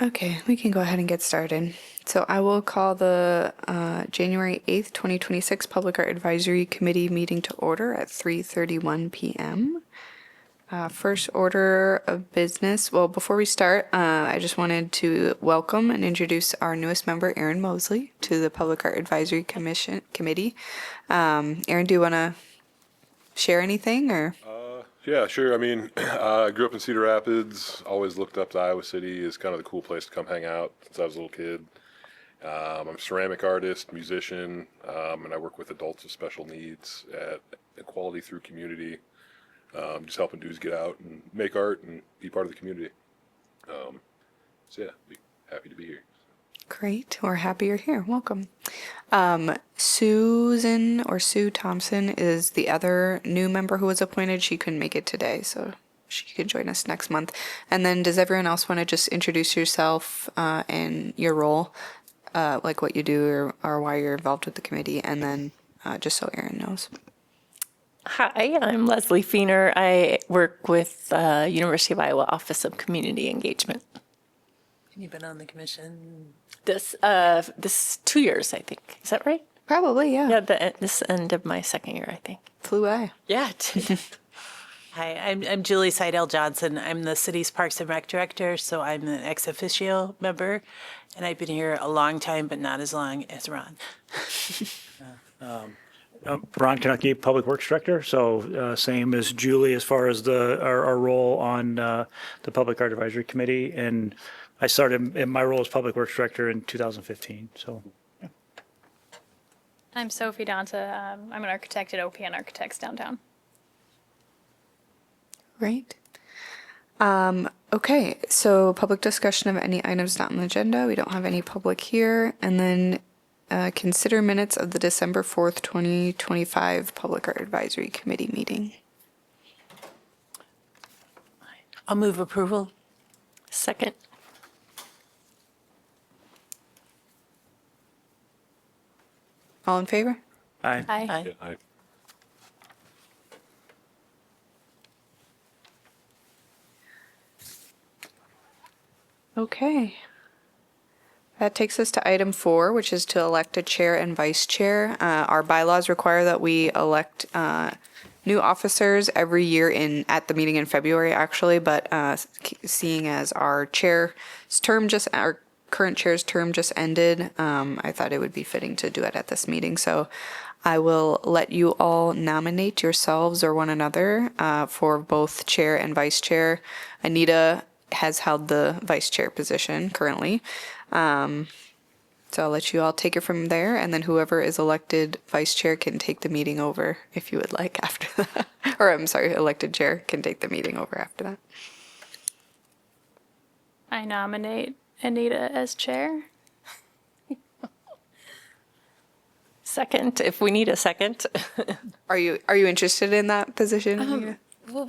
Okay, we can go ahead and get started. So I will call the January 8th, 2026 Public Art Advisory Committee meeting to order at 3:31 p.m. First order of business. Well, before we start, I just wanted to welcome and introduce our newest member, Erin Mosley, to the Public Art Advisory Committee. Erin, do you want to share anything or? Yeah, sure. I mean, I grew up in Cedar Rapids, always looked up to Iowa City as kind of the cool place to come hang out since I was a little kid. I'm a ceramic artist, musician, and I work with adults with special needs at Equality Through Community, just helping dudes get out and make art and be part of the community. So yeah, be happy to be here. Great. We're happy you're here. Welcome. Susan or Sue Thompson is the other new member who was appointed. She couldn't make it today, so she could join us next month. And then does everyone else want to just introduce yourself and your role, like what you do or why you're involved with the committee, and then just so Erin knows. Hi, I'm Leslie Feener. I work with University of Iowa Office of Community Engagement. And you've been on the commission? This 2 years, I think. Is that right? Probably, yeah. Yeah, this end of my second year, I think. Flew by. Yeah, it did. Hi, I'm Julie Seidel Johnson. I'm the city's Parks and Rec director, so I'm an ex officio member, and I've been here a long time, but not as long as Ron. Ron Konecki, Public Works Director, so same as Julie as far as our role on the Public Art Advisory Committee, and I started in my role as Public Works Director in 2015, so. I'm Sophie Donta. I'm an architect at OPN Architects downtown. Great. Okay, so public discussion of any items not on the agenda. We don't have any public here. And then consider minutes of the December 4th, 2025 Public Art Advisory Committee meeting. I'll move approval. Second. All in favor? Aye. Hi. Aye. Yeah, Okay. That takes us to item 4, which is to elect a chair and vice chair. Our bylaws require that we elect new officers every year at the meeting in February, actually. But seeing as our current chair's term just ended, I thought it would be fitting to do it at this meeting. So I will let you all nominate yourselves or one another for both chair and vice chair. Anita has held the vice chair position currently. So I'll let you all take it from there, and then whoever is elected vice chair can take the meeting over if you would like after that. Or I'm sorry, elected chair can take the meeting over after that. I nominate Anita as chair. Second, if we need a second. Are you interested in that position? Anita? Well,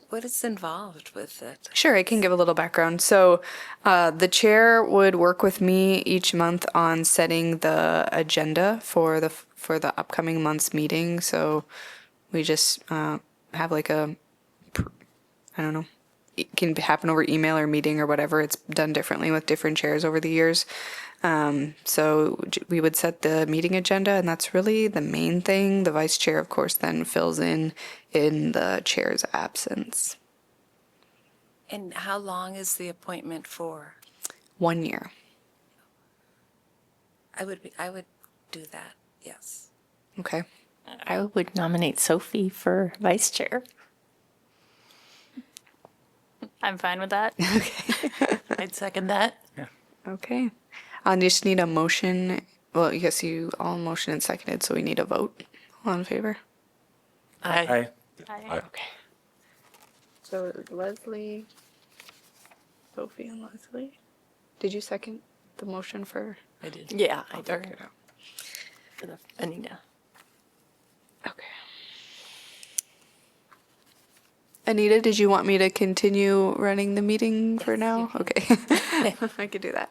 what is involved with it? Sure, I can give a little background. So, the chair would work with me each month on setting the agenda for the upcoming month's meeting. So, we just have like I don't know, it can happen over email or meeting or whatever. It's done differently with different chairs over the years. So we would set the meeting agenda, and that's really the main thing. The vice chair, of course, then fills in the chair's absence. And how long is the appointment for? 1 year. I would do that, yes. Okay. I would nominate Sophie for vice chair. I'm fine with that. I'd second that. Okay. I just need a motion. Well, yes, you all motion and seconded, so we need a vote. All in favor? Aye. Okay. So Leslie, Sophie, and Leslie. Did you second the motion for? I did. Yeah, I do. Okay. For the Anita. Okay. Anita, did you want me to continue running the meeting for now? Okay. I could do that.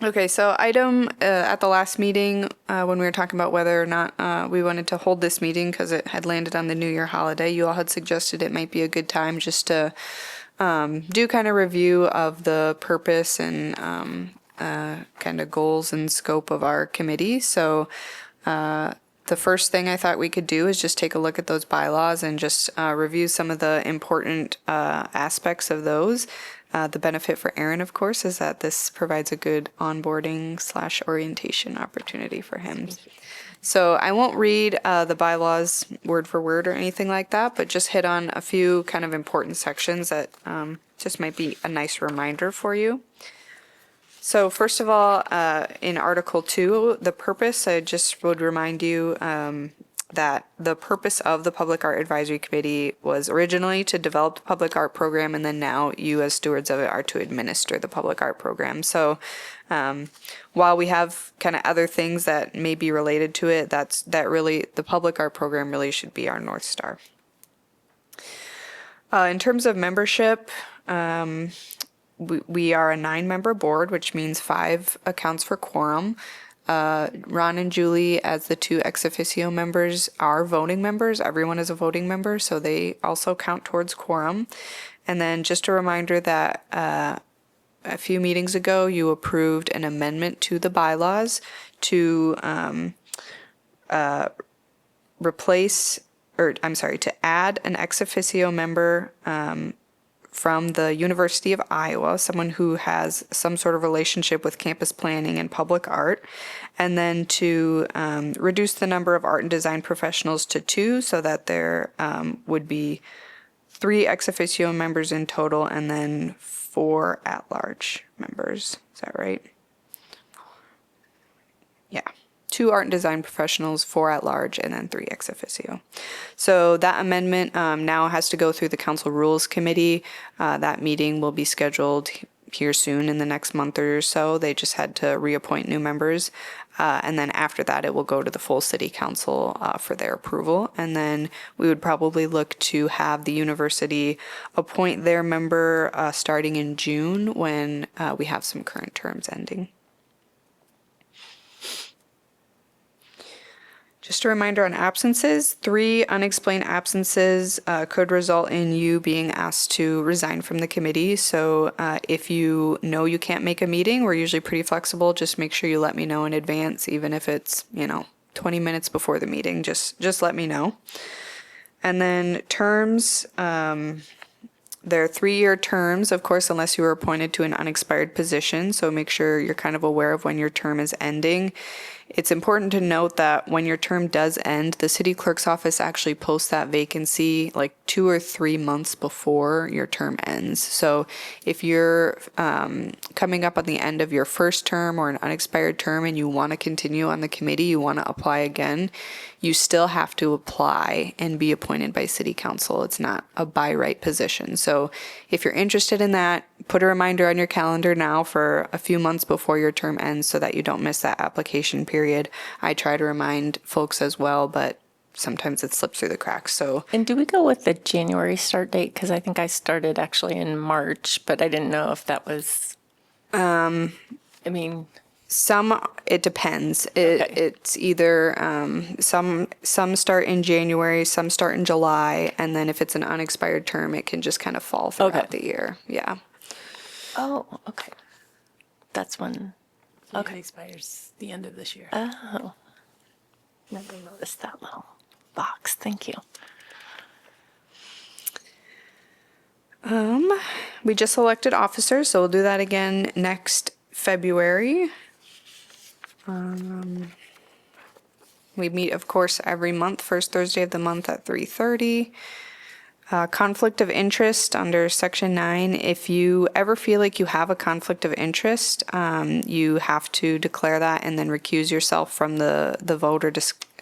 Okay, so item at the last meeting, when we were talking about whether or not we wanted to hold this meeting because it had landed on the New Year holiday, you all had suggested it might be a good time just to do kind of review of the purpose and kind of goals and scope of our committee. So the first thing I thought we could do is just take a look at those bylaws and just review some of the important aspects of those. The benefit for Aaron, of course, is that this provides a good onboarding / orientation opportunity for him. So I won't read the bylaws word for word or anything like that, but just hit on a few kind of important sections that just might be a nice reminder for you. So first of all, in Article 2, the purpose, I just would remind you that the purpose of the Public Art Advisory Committee was originally to develop the public art program, and then now you as stewards of it are to administer the public art program. So while we have kind of other things that may be related to it, that really, the public art program really should be our North Star. In terms of membership, we are a 9-member board, which means 5 accounts for quorum. Ron and Julie, as the 2 ex officio members, are voting members. Everyone is a voting member, so they also count towards quorum. And then just a reminder that a few meetings ago, you approved an amendment to the bylaws to to add an ex officio member from the University of Iowa, someone who has some sort of relationship with campus planning and public art, and then to reduce the number of art and design professionals to 2 so that there would be 3 ex officio members in total and then 4 at-large members. Is that right? Yeah. 2 art and design professionals, 4 at-large, and then 3 ex officio. So that amendment now has to go through the Council Rules Committee. That meeting will be scheduled here soon in the next month or so. They just had to reappoint new members. And then after that, it will go to the full City Council for their approval. And then we would probably look to have the university appoint their member starting in June when we have some current terms ending. Just a reminder on absences, 3 unexplained absences could result in you being asked to resign from the committee. So if you know you can't make a meeting, we're usually pretty flexible. Just make sure you let me know in advance, even if it's, 20 minutes before the meeting, just let me know. And then terms, there are 3-year terms, of course, unless you were appointed to an unexpired position. So make sure you're kind of aware of when your term is ending. It's important to note that when your term does end, the city clerk's office actually posts that vacancy like 2 or 3 months before your term ends. So if you're coming up on the end of your first term or an unexpired term and you want to continue on the committee, you want to apply again, you still have to apply and be appointed by city council. It's not a by right position. So if you're interested in that, put a reminder on your calendar now for a few months before your term ends so that you don't miss that application period. I try to remind folks as well, but sometimes it slips through the cracks. So, And do we go with the January start date? Because I think I started actually in March, but I didn't know if that was, it depends. Okay. It's either some start in January, some start in July, and then if it's an unexpired term, it can just kind of fall throughout the year. Yeah. oh, okay. That's when, It expires the end of this year. never noticed that little box. Thank you. We just elected officers, so we'll do that again next February. We meet, of course, every month, first Thursday of the month at 3:30. Conflict of interest under Section 9. If you ever feel like you have a conflict of interest, you have to declare that and then recuse yourself from the vote or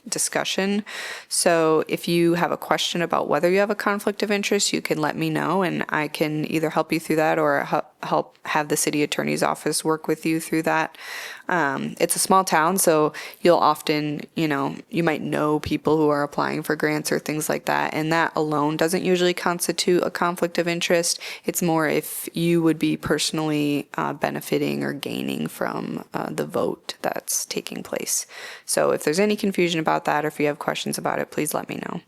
discussion. So if you have a question about whether you have a conflict of interest, you can let me know and I can either help you through that or help have the city attorney's office work with you through that. It's a small town, so you'll often, you might know people who are applying for grants or things like that, and that alone doesn't usually constitute a conflict of interest. It's more if you would be personally benefiting or gaining from the vote that's taking place. So if there's any confusion about that or if you have questions about it, please let me know.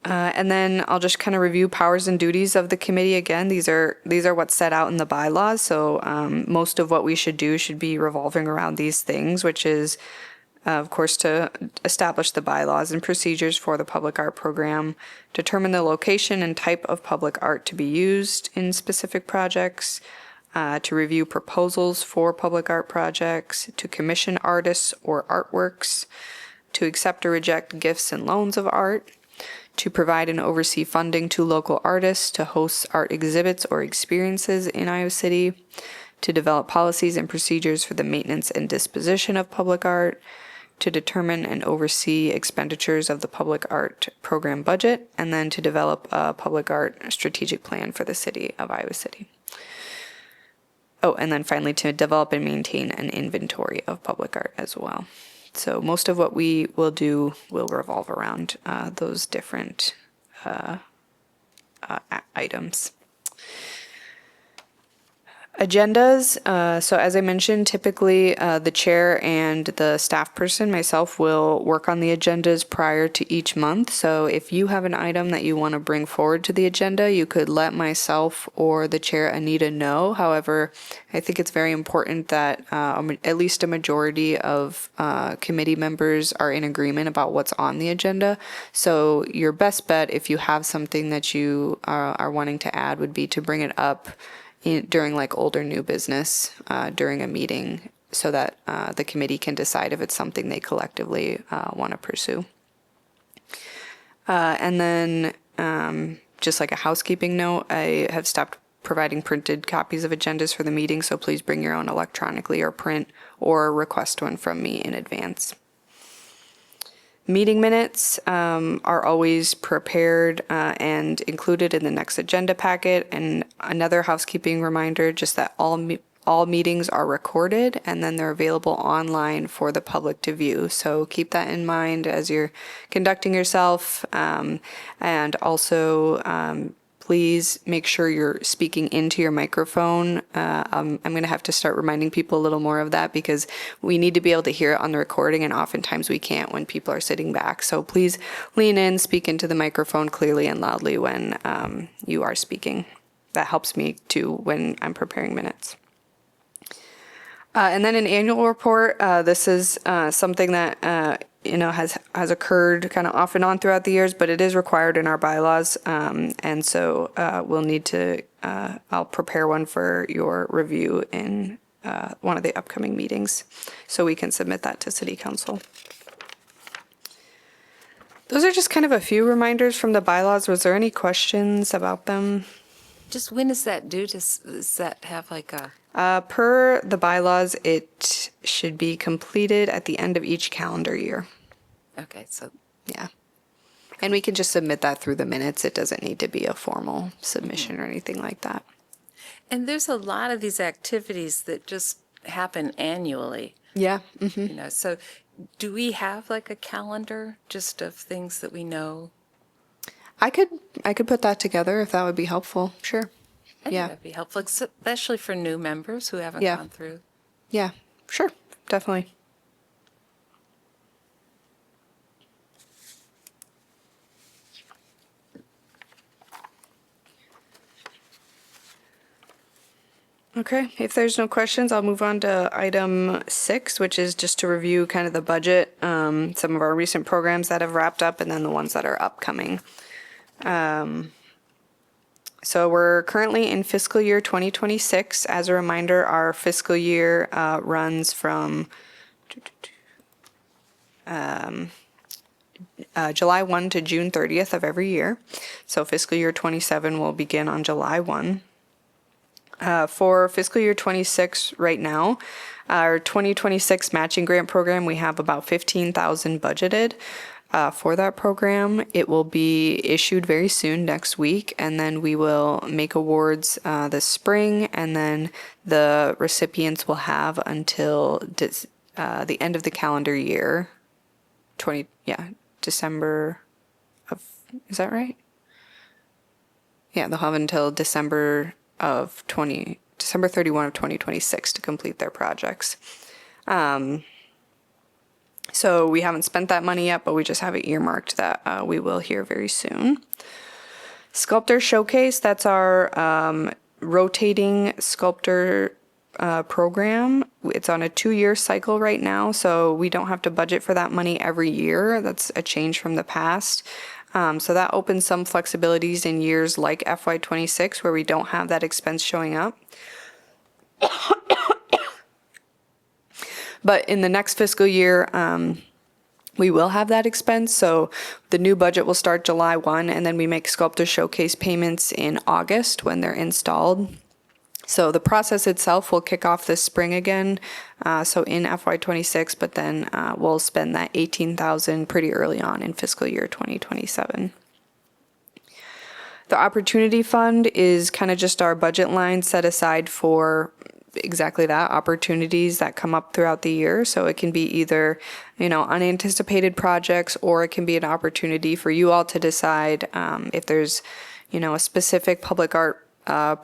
And then I'll just kind of review powers and duties of the committee again. These are what's set out in the bylaws. So most of what we should do should be revolving around these things, which is, of course, to establish the bylaws and procedures for the public art program, determine the location and type of public art to be used in specific projects, to review proposals for public art projects, to commission artists or artworks, to accept or reject gifts and loans of art, to provide and oversee funding to local artists to host art exhibits or experiences in Iowa City, to develop policies and procedures for the maintenance and disposition of public art, to determine and oversee expenditures of the public art program budget, and then to develop a public art strategic plan for the city of Iowa City. Oh, and then finally to develop and maintain an inventory of public art as well. So most of what we will do will revolve around those different items. Agendas. So as I mentioned, typically the chair and the staff person, myself, will work on the agendas prior to each month. So if you have an item that you want to bring forward to the agenda, you could let myself or the chair, Anita, know. However, I think it's very important that at least a majority of committee members are in agreement about what's on the agenda. So your best bet, if you have something that you are wanting to add, would be to bring it up during like old or new business during a meeting so that the committee can decide if it's something they collectively want to pursue. And then just like a housekeeping note, I have stopped providing printed copies of agendas for the meeting, so please bring your own electronically or print or request one from me in advance. Meeting minutes are always prepared and included in the next agenda packet. And another housekeeping reminder, just that all meetings are recorded and then they're available online for the public to view. So keep that in mind as you're conducting yourself. And also, please make sure you're speaking into your microphone. I'm going to have to start reminding people a little more of that because we need to be able to hear it on the recording, and oftentimes we can't when people are sitting back. So please lean in, speak into the microphone clearly and loudly when you are speaking. That helps me too when I'm preparing minutes. And then an annual report. This is something that has occurred kind of off and on throughout the years, but it is required in our bylaws, and so we'll need to. I'll prepare one for your review in one of the upcoming meetings, so we can submit that to City Council. Those are just kind of a few reminders from the bylaws. Was there any questions about them? Just when is that due? Does that have like a? Per the bylaws, it should be completed at the end of each calendar year. Okay, so Yeah. And we can just submit that through the minutes. It doesn't need to be a formal submission or anything like that. and there's a lot of these activities that just happen annually. Yeah. So do we have like a calendar just of things that we know? I could put that together if that would be helpful. Sure. I think Yeah. that'd be helpful, especially for new members who haven't Yeah. gone through. Yeah. Sure. Definitely. Okay, if there's no questions, I'll move on to item 6, which is just to review kind of the budget, some of our recent programs that have wrapped up, and then the ones that are upcoming. So we're currently in fiscal year 2026. As a reminder, our fiscal year runs from July 1 to June 30th of every year. So fiscal year 27 will begin on July 1. For fiscal year 26 right now, our 2026 matching grant program, we have about $15,000 budgeted for that program. It will be issued very soon, next week, and then we will make awards this spring, and then the recipients will have until the end of the calendar year, December of, is that right? Yeah, they'll have until December 31 of 2026 to complete their projects. So we haven't spent that money yet, but we just have it earmarked that we will here very soon. Sculptor Showcase, that's our rotating sculptor program. It's on a 2-year cycle right now, so we don't have to budget for that money every year. That's a change from the past. So that opens some flexibilities in years like FY26 where we don't have that expense showing up. But in the next fiscal year, we will have that expense. So the new budget will start July 1, and then we make Sculptor Showcase payments in August when they're installed. So the process itself will kick off this spring again, so in FY26, but then we'll spend that $18,000 pretty early on in fiscal year 2027. The Opportunity Fund is kind of just our budget line set aside for exactly that, opportunities that come up throughout the year. So it can be either, unanticipated projects, or it can be an opportunity for you all to decide if there's, a specific public art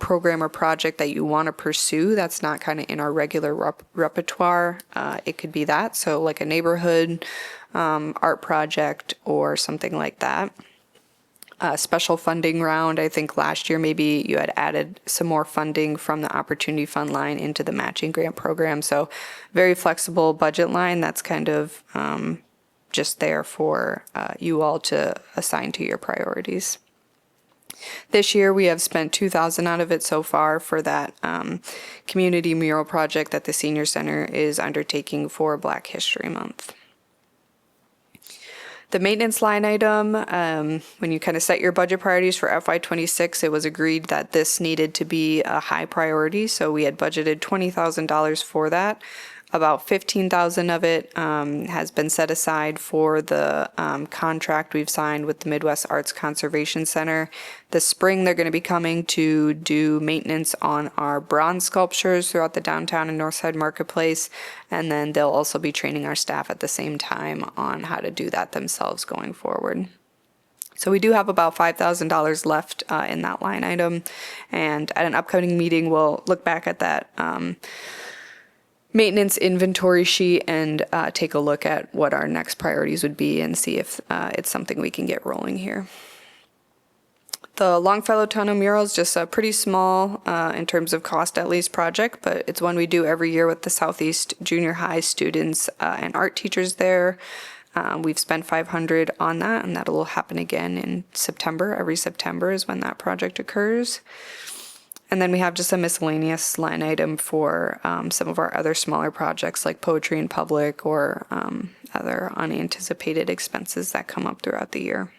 program or project that you want to pursue that's not kind of in our regular repertoire. It could be that. So like a neighborhood art project or something like that. Special funding round. I think last year maybe you had added some more funding from the Opportunity Fund line into the matching grant program. So very flexible budget line that's kind of just there for you all to assign to your priorities. This year we have spent $2,000 out of it so far for that community mural project that the Senior Center is undertaking for Black History Month. The maintenance line item, when you kind of set your budget priorities for FY26, it was agreed that this needed to be a high priority. So we had budgeted $20,000 for that. About $15,000 of it has been set aside for the contract we've signed with the Midwest Arts Conservation Center. This spring, they're going to be coming to do maintenance on our bronze sculptures throughout the downtown and Northside Marketplace. And then they'll also be training our staff at the same time on how to do that themselves going forward. So we do have about $5,000 left in that line item. And at an upcoming meeting, we'll look back at that maintenance inventory sheet and take a look at what our next priorities would be and see if it's something we can get rolling here. The Longfellow Tunnel mural is just a pretty small, in terms of cost at least, project, but it's one we do every year with the Southeast Junior High students and art teachers there. We've spent $500 on that, and that'll happen again in September. Every September is when that project occurs. And then we have just a miscellaneous line item for some of our other smaller projects like Poetry in Public or other unanticipated expenses that come up throughout the year.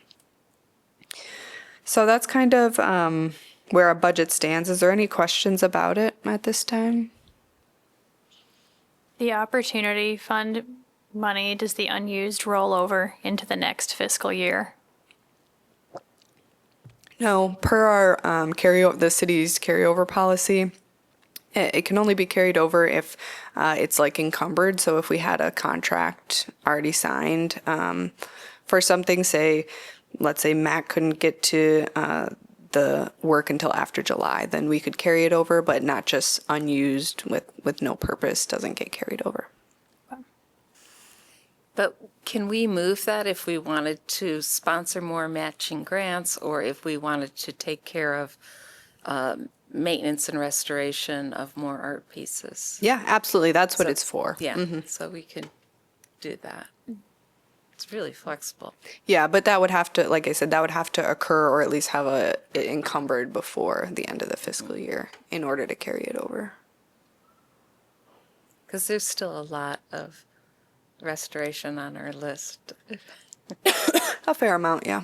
So that's kind of where our budget stands. Is there any questions about it at this time? The Opportunity Fund money, does the unused roll over into the next fiscal year? No, per our the city's carryover policy, it can only be carried over if it's like encumbered. So if we had a contract already signed for something, let's say Mac couldn't get to the work until after July, then we could carry it over, but not just unused with no purpose doesn't get carried over. But can we move that if we wanted to sponsor more matching grants, or if we wanted to take care of maintenance and restoration of more art pieces? Yeah, absolutely. That's what it's for. Yeah, so we can do that. It's really flexible. Yeah, but that would have to, like I said, that would have to occur or at least have it encumbered before the end of the fiscal year in order to carry it over. Because there's still a lot of restoration on our list. A fair amount, yeah.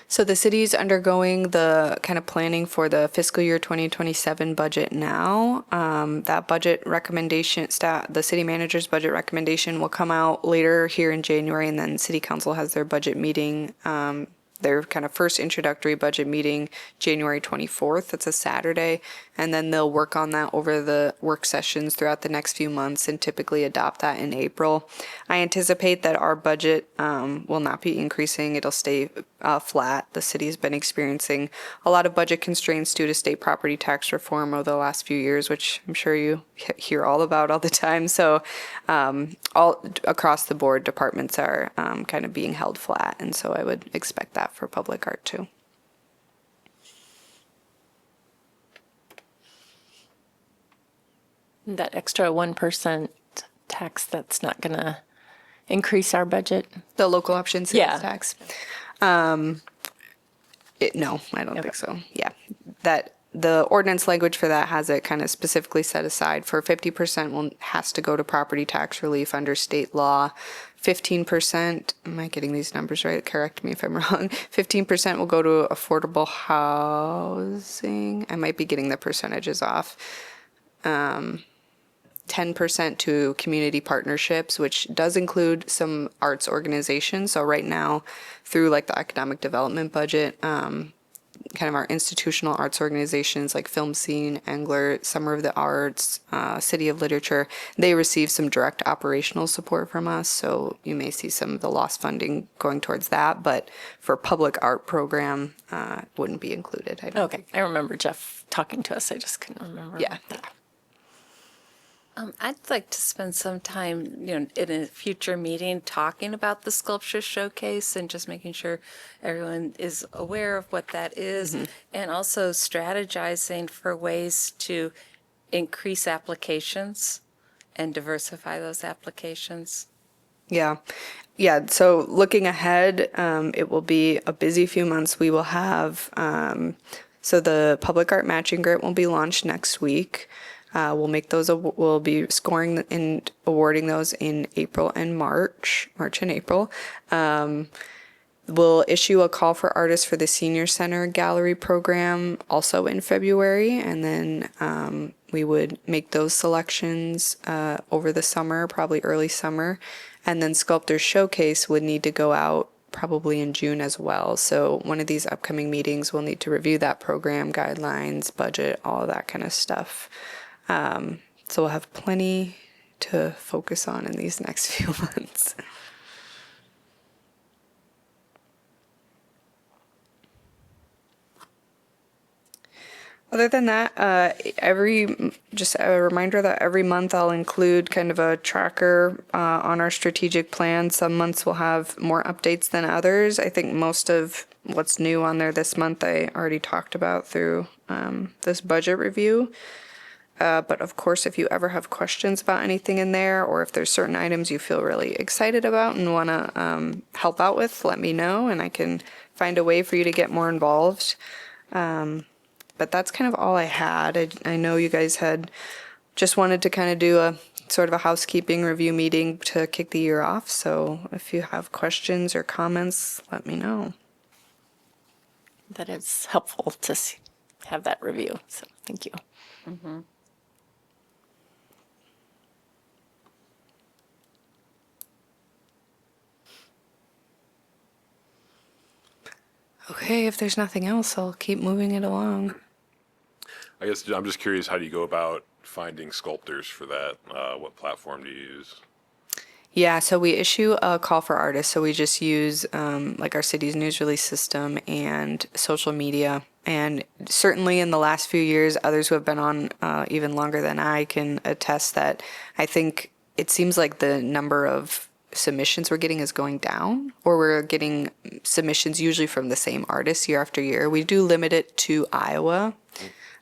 So the city's undergoing the kind of planning for the fiscal year 2027 budget now. That budget recommendation, the city manager's budget recommendation will come out later here in January, and then city council has their budget meeting their kind of first introductory budget meeting January 24th. It's a Saturday. And then they'll work on that over the work sessions throughout the next few months and typically adopt that in April. I anticipate that our budget will not be increasing. It'll stay flat. The city's been experiencing a lot of budget constraints due to state property tax reform over the last few years, which I'm sure you hear all about all the time. So all across the board, departments are kind of being held flat. And so I would expect that for public art too. That extra 1% tax, that's not going to increase our budget. The local option sales Yeah. tax. No, I don't think so. Yeah, that the ordinance language for that has it kind of specifically set aside for 50% has to go to property tax relief under state law. 15%, am I getting these numbers right? Correct me if I'm wrong. 15% will go to affordable housing. I might be getting the percentages off. 10% to community partnerships, which does include some arts organizations. So right now, through like the economic development budget, kind of our institutional arts organizations like Film Scene, Angler, Summer of the Arts, City of Literature, they receive some direct operational support from us. So you may see some of the lost funding going towards that, but for public art program, it wouldn't be included. I don't Okay, I remember Jeff talking to us. I just couldn't remember. Yeah. I'd like to spend some time, in a future meeting talking about the sculpture showcase and just making sure everyone is aware of what that is, and also strategizing for ways to increase applications and diversify those applications. Yeah. Yeah. So looking ahead, it will be a busy few months. We will have, so the public art matching grant will be launched next week. We'll make those, we'll be scoring and awarding those in April and March and April. We'll issue a call for artists for the Senior Center Gallery program also in February. And then we would make those selections over the summer, probably early summer. And then Sculptors Showcase would need to go out probably in June as well. So one of these upcoming meetings, we'll need to review that program, guidelines, budget, all of that kind of stuff. So we'll have plenty to focus on in these next few months. Other than that, just a reminder that every month I'll include kind of a tracker on our strategic plan. Some months will have more updates than others. I think most of what's new on there this month I already talked about through this budget review. But of course, if you ever have questions about anything in there, or if there's certain items you feel really excited about and want to help out with, let me know and I can find a way for you to get more involved. But that's kind of all I had. I know you guys had just wanted to kind of do a sort of a housekeeping review meeting to kick the year off. So if you have questions or comments, let me know. That is helpful to have that review. So thank you. Okay, if there's nothing else, I'll keep moving it along. I guess I'm just curious, how do you go about finding sculptors for that? What platform do you use? Yeah, so we issue a call for artists. So we just use like our city's news release system and social media. And certainly in the last few years, others who have been on even longer than I can attest that I think it seems like the number of submissions we're getting is going down, or we're getting submissions usually from the same artists year after year. We do limit it to Iowa,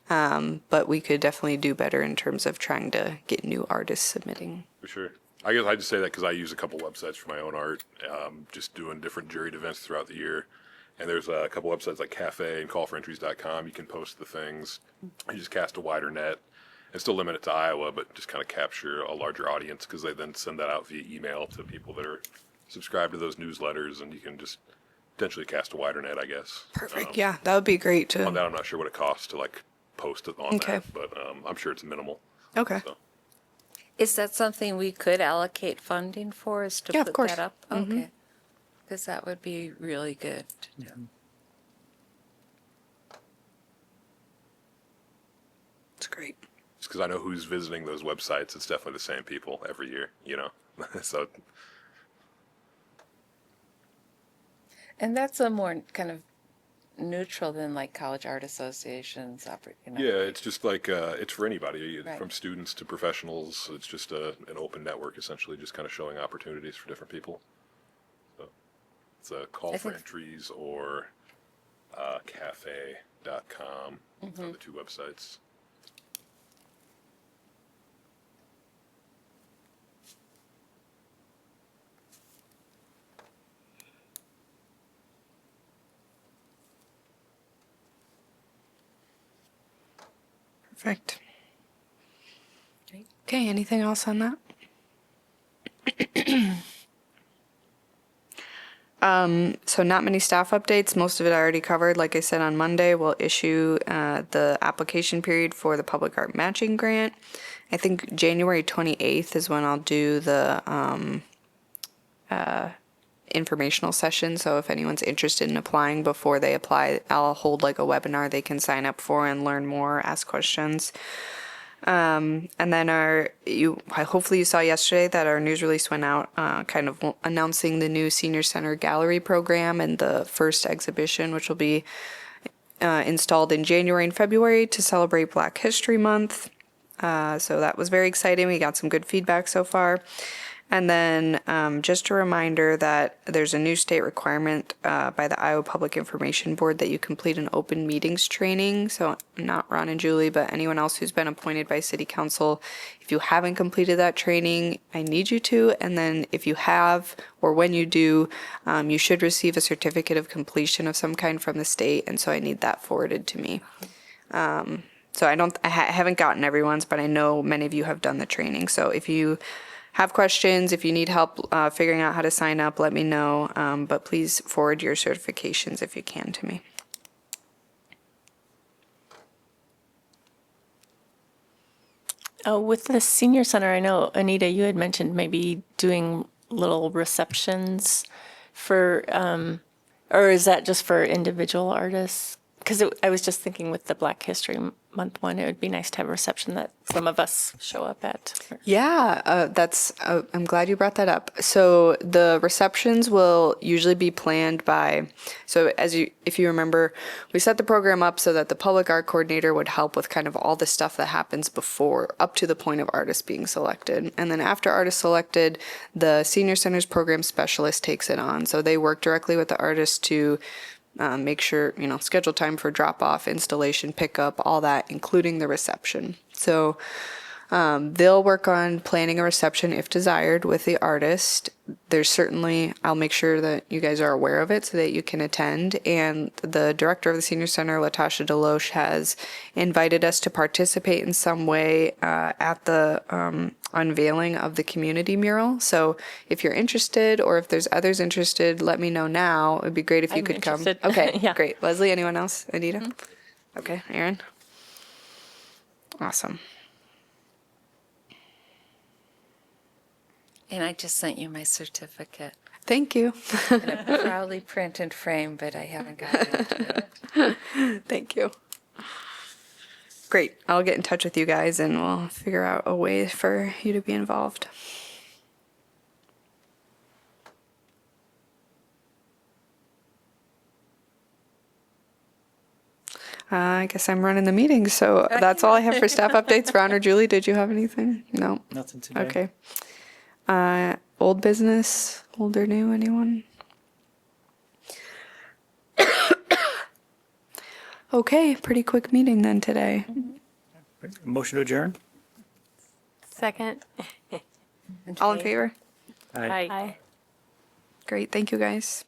but we could definitely do better in terms of trying to get new artists submitting. For sure. I guess I just say that because I use a couple websites for my own art, just doing different juried events throughout the year. And there's a couple websites like Cafe and callforentries.com. You can post the things. You just cast a wider net and still limit it to Iowa, but just kind of capture a larger audience because they then send that out via email to people that are subscribed to those newsletters, and you can just potentially cast a wider net, I guess. Perfect. Yeah, that would be great On to. that, I'm not sure what it costs to like post it on Okay. that, but I'm sure it's minimal. Okay. So. Is that something we could allocate funding for, is to Yeah, of put course. that up? Okay. because that would be really good. It's great. Just because I know who's visiting those websites, it's definitely the same people every year, you know? So, And that's a more kind of neutral than like college art associations, yeah, it's just like, it's for anybody, Right. from students to professionals. It's just an open network, essentially, just kind of showing opportunities for different people. So it's a call I for think- entries or cafe.com are the two websites. Perfect. Okay, anything else on that? So not many staff updates. Most of it I already covered. Like I said, on Monday, we'll issue the application period for the public art matching grant. I think January 28th is when I'll do the informational session. So if anyone's interested in applying before they apply, I'll hold like a webinar they can sign up for and learn more, ask questions. And then hopefully you saw yesterday that our news release went out, kind of announcing the new senior center gallery program and the first exhibition, which will be installed in January and February to celebrate Black History Month. So that was very exciting. We got some good feedback so far. And then just a reminder that there's a new state requirement by the Iowa Public Information Board that you complete an open meetings training. So not Ron and Julie, but anyone else who's been appointed by City Council. If you haven't completed that training, I need you to. And then if you have, or when you do, you should receive a certificate of completion of some kind from the state. And so I need that forwarded to me. So I haven't gotten everyone's, but I know many of you have done the training. So if you have questions, if you need help figuring out how to sign up, let me know. But please forward your certifications if you can to me. Oh, with the senior center, I know, Anita, you had mentioned maybe doing little receptions for, or is that just for individual artists? Because I was just thinking with the Black History Month one, it would be nice to have a reception that some of us show up at. Yeah, I'm glad you brought that up. So the receptions will usually be planned by, if you remember, we set the program up so that the public art coordinator would help with kind of all the stuff that happens before, up to the point of artists being selected. And then after artists selected, the senior center's program specialist takes it on. So they work directly with the artists to make sure, schedule time for drop off, installation, pickup, all that, including the reception. So they'll work on planning a reception if desired with the artist. I'll make sure that you guys are aware of it so that you can attend. And the director of the Senior Center, Latasha Deloche, has invited us to participate in some way at the unveiling of the community mural. So if you're interested, or if there's others interested, let me know now. It'd be great if you I'm could come. interested. Okay, Yeah. great. Leslie, anyone else? Anita? Okay, Aaron? Awesome. And I just sent you my certificate. Thank you. Proudly print and frame, but I haven't gotten it. Thank you. Great. I'll get in touch with you guys and we'll figure out a way for you to be involved. I guess I'm running the meeting, so that's all I have for staff updates. Ron or Julie, did you have anything? No. Nothing today. Okay. Old business, old or new, anyone? Okay, pretty quick meeting then today. Motion to adjourn? Second. All in favor? Aye. Aye. Great, thank you guys.